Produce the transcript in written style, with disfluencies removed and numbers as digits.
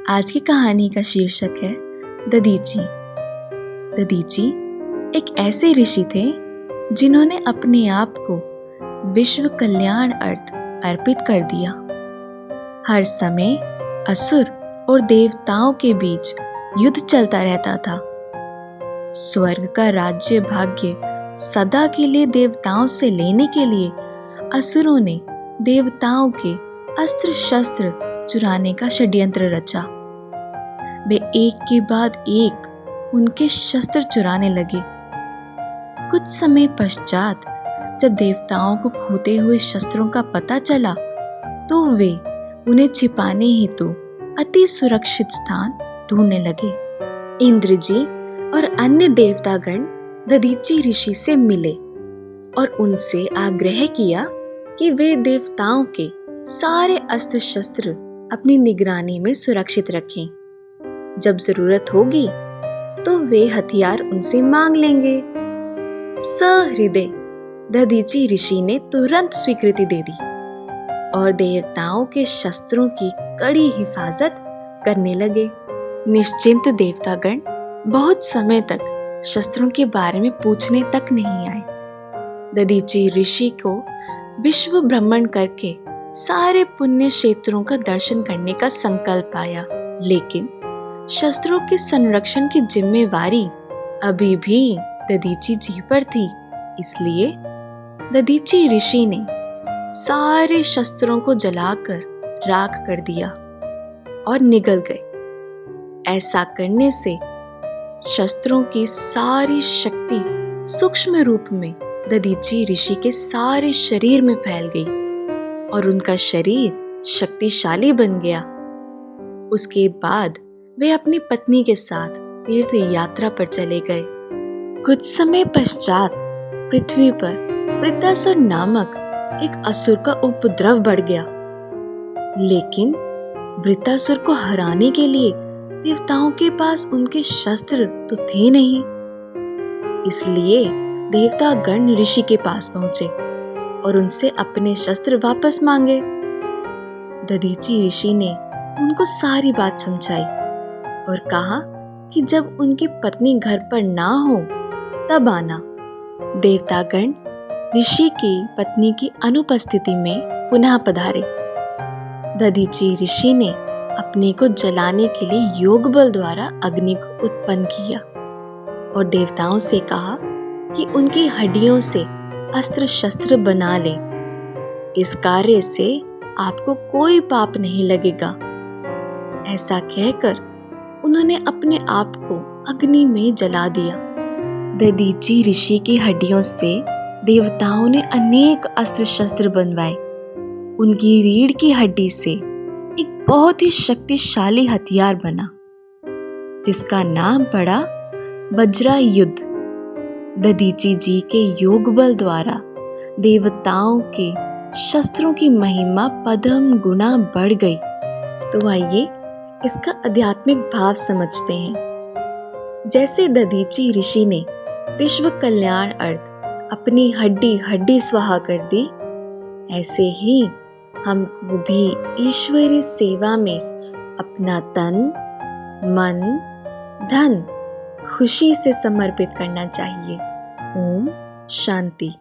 आज की कहानी का शीर्षक है दधीची। दधीची एक ऐसे ऋषि थे जिन्होंने अपने आप को विश्व कल्याण अर्थ अर्पित कर दिया। हर समय असुर और देवताओं के बीच युद्ध चलता रहता था। स्वर्ग का राज्य भाग्य सदा के लिए देवताओं से लेने के लिए असुरों ने देवताओं के अस्त्र शस्त्र चुराने का षड्यंत्र रचा। वे एक के बाद एक उनके शस्त्र चुराने लगे। कुछ समय पश्चात जब देवताओं को खोते हुए शस्त्रों का पता चला तो वे उन्हें छिपाने हेतु अति सुरक्षित स्थान ढूंढने लगे। इंद्र जी और अन्य देवतागण दधीची ऋषि से मिले और उनसे आग्रह किया कि वे देवताओं के सारे अस्त्र शस्त्र अपनी निगरानी में सुरक्षित रखें। जब जरूरत होगी तो वे हथियार उनसे मांग लेंगे। सहृदय दधीची ऋषि ने तुरंत स्वीकृति दे दी और देवताओं के शस्त्रों की कड़ी हिफाजत करने लगे। निश्चिंत देवतागण बहुत समय तक शस्त्रों के बारे में पूछने तक नहीं आए। दधीची ऋषि को विश्व भ्रमण करके सारे पुण्य क्षेत्रों का दर्शन करने का संकल्प आया, लेकिन शस्त्रों के संरक्षण की जिम्मेवारी अभी भी दधीची जी पर थी। इसलिए दधीची ऋषि ने सारे शस्त्रों को जलाकर राख कर दिया और निगल गए। ऐसा करने से शस्त्रों की सारी शक्ति सूक्ष्म रूप में दधीची ऋषि के सारे शरीर में फैल गई और उनका शरीर शक्तिशाली बन गया। उसके बाद वे अपनी पत्नी के साथ तीर्थ यात्रा पर चले गए। कुछ समय पश्चात पृथ्वी पर वृत्तासुर नामक एक असुर का उपद्रव बढ़ गया, लेकिन वृत्तासुर को हराने के लिए देवताओं के पास उनके शस्त्र तो थे नहीं। इसलिए देवता गण ऋषि के पास पहुंचे और उनसे अपने शस्त्र वापस मांगे। दधीची ऋषि ने उनको सारी बात समझाई और कहा कि जब उनकी पत्नी घर पर ना हो तब आना। देवतागण ऋषि की पत्नी की अनुपस्थिति में पुनः पधारे। दधीची ऋषि ने अपने को जलाने के लिए योग बल द्वारा अग्नि को उत्पन्न किया और देवताओं से कहा कि उनकी हड्डियों से अस्त्र शस्त्र बना लें। इस कार्य से आपको कोई पाप नहीं लगेगा। ऐसा कहकर उन्होंने अपने आप को अग्नि में जला दिया। दधीची ऋषि की हड्डियों से देवताओं ने अनेक अस्त्र शस्त्र बनवाए। उनकी रीढ़ की हड्डी से एक बहुत ही शक्तिशाली हथियार बना जिसका नाम पड़ा वज्रायुध। दधीची जी के योग बल द्वारा देवताओं के शस्त्रों की महिमा पद्म गुना बढ़ गई। तो आइए इसका आध्यात्मिक भाव समझते हैं। जैसे दधीची ऋषि ने विश्व कल्याण अर्थ अपनी हड्डी स्वाहा कर दी, ऐसे ही हमको भी ईश्वरीय सेवा में अपना तन, मन, धन खुशी से समर्पित करना चाहिए। ओम शांति।